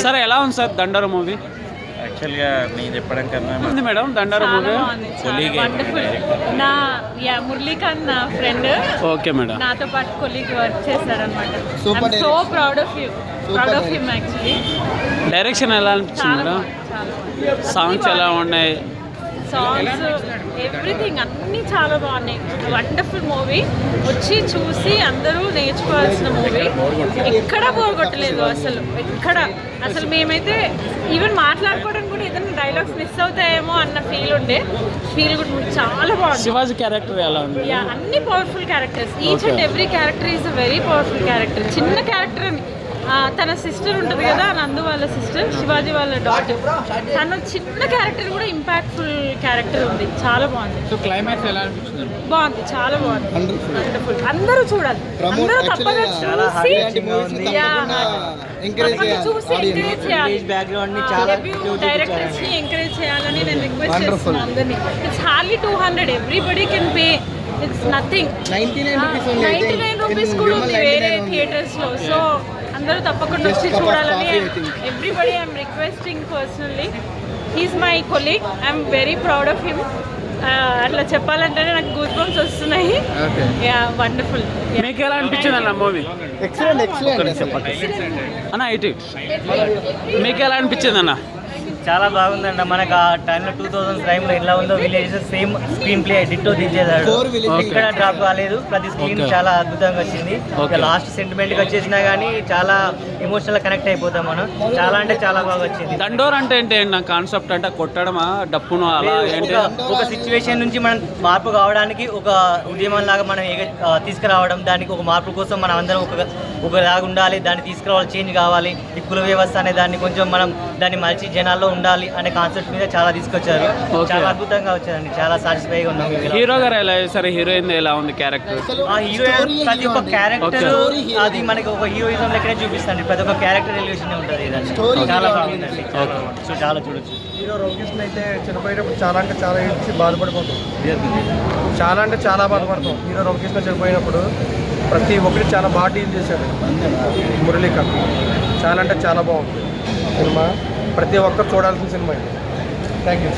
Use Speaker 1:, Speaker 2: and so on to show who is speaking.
Speaker 1: Sir ఎలా ఉంది sir దండోర movie?
Speaker 2: యాక్చువల్గా నేను చెప్పడం కన్నా
Speaker 1: ఉంది మేడం దండోర మూవీ.
Speaker 3: నా మురళీకాంత్ నా ఫ్రెండ్.
Speaker 1: Okay madam.
Speaker 3: నాతో పాటు కొలీగ్ వర్క్ చేశారనమాట. So proud of him actually.
Speaker 1: Direction ఎలా అనిపించింది మేడం? సాంగ్స్ ఎలా ఉన్నాయి?
Speaker 3: సాంగ్స్ ఎవ్రీథింగ్ అన్నీ చాలా బాగున్నాయి. Wonderful movie. వచ్చి చూసి అందరూ నేర్చుకోవాల్సిన మూవీ. ఎక్కడా బోర్ కొట్టలేదు అసలు మేమైతే ఈవెన్ మాట్లాడుకోవడానికి కూడా ఏదైనా డైలాగ్స్ మిస్ అవుతాయేమో అన్న ఫీల్ కూడా చాలా బాగుంది.
Speaker 1: శివాజీ క్యారెక్టర్ ఎలా ఉంది?
Speaker 3: అన్ని powerful characters. Each and every character is a very powerful character. చిన్న క్యారెక్టర్ అని తన సిస్టర్ ఉంటుంది కదా, నందు వాళ్ళ సిస్టర్, శివాజీ వాళ్ళ డాటర్. తను చిన్న క్యారెక్టర్ కూడా ఇంపాక్ట్ఫుల్ క్యారెక్టర్ ఉంది. చాలా బాగుంది.
Speaker 1: సో క్లైమాక్స్ ఎలా అనిపించింది?
Speaker 3: బాగుంది, చాలా బాగుంది. వండర్ఫుల్. అందరూ చూడాలి. అందరూ తప్పగా చూసి ఎంకరేజ్ చేయాలి. డైరెక్టర్స్ ని ఎంకరేజ్ చేయాలని నేను రిక్వెస్ట్ చేస్తున్నాను అందరినీ. It's hardly 200. Everybody can pay. It's nothing. 99 rupees కూడా ఉంది వేరే థియేటర్స్ లో. సో అందరూ తప్పకుండా వచ్చి చూడాలని everybody I'm requesting personally. He's my colleague. I'm very proud of him. అట్లా చెప్పాలంటేనే నాకు గూస్ బంప్స్ వస్తున్నాయి. వండర్ఫుల్.
Speaker 1: మీకు ఎలా అనిపించింది అన్న మూవీ? అన్న ఇటు మీకు ఎలా అనిపించింది అన్న?
Speaker 4: చాలా బాగుందండి. మనకు ఆ టైంలో 2000 టైంలో ఎలా ఉందో villages same screenplay ditto తీసేసాడు. ఎక్కడ డ్రాప్ కాలేదు. ప్రతి స్క్రీన్ చాలా అద్భుతంగా వచ్చింది. లాస్ట్ సెంటిమెంట్గా వచ్చేసినా కానీ చాలా ఎమోషనల్ కనెక్ట్ అయిపోతాం మనం. చాలా అంటే చాలా బాగా వచ్చింది.
Speaker 1: దండోర్ అంటే ఏంటి నా కాన్సెప్ట్? అంటే కొట్టడమా, డప్పును అలా ఏంటి?
Speaker 4: ఒక సిచ్యువేషన్ నుంచి మనం మార్పు కావడానికి ఒక ఉద్యమం లాగా మనం తీసుకురావడం, దానికి ఒక మార్పు కోసం మనం అందరం ఒకలాగా ఉండాలి, దాన్ని తీసుకురావాలి, చేంజ్ కావాలి. ఈ కుల వ్యవస్థ అనే దాన్ని కొంచెం మనం దాన్ని మలిచి జనాల్లో ఉండాలి అనే కాన్సెప్ట్ మీద చాలా తీసుకొచ్చారు. చాలా అద్భుతంగా వచ్చారండి. చాలా సాటిస్ఫైగా ఉన్నాం.
Speaker 1: హీరో గారు ఎలా చేశారు? హీరోయిన్ ఎలా ఉంది క్యారెక్టర్?
Speaker 4: ఆ హీరోయిన్ ప్రతి ఒక్క క్యారెక్టర్ అది మనకి ఒక హీరోయిజం లెక్కనే చూపిస్తుంది. ప్రతి ఒక్క క్యారెక్టర్ ఎలివేషన్ ఉంటుంది. చాలా బాగుందండి. సో చాలా చూడొచ్చు.
Speaker 5: హీరో రవికృష్ణ అయితే చనిపోయినప్పుడు చాలా అంటే చాలా బాధపడిపోతాం. చాలా అంటే చాలా బాధపడతాం. హీరో రవికృష్ణ చనిపోయినప్పుడు ప్రతి ఒక్కటి చాలా బాగా డీల్ చేశాడు మురళీకాంత్. చాలా అంటే చాలా బాగుంది సినిమా. ప్రతి ఒక్కరు చూడాల్సిన సినిమా ఇది. Thank you.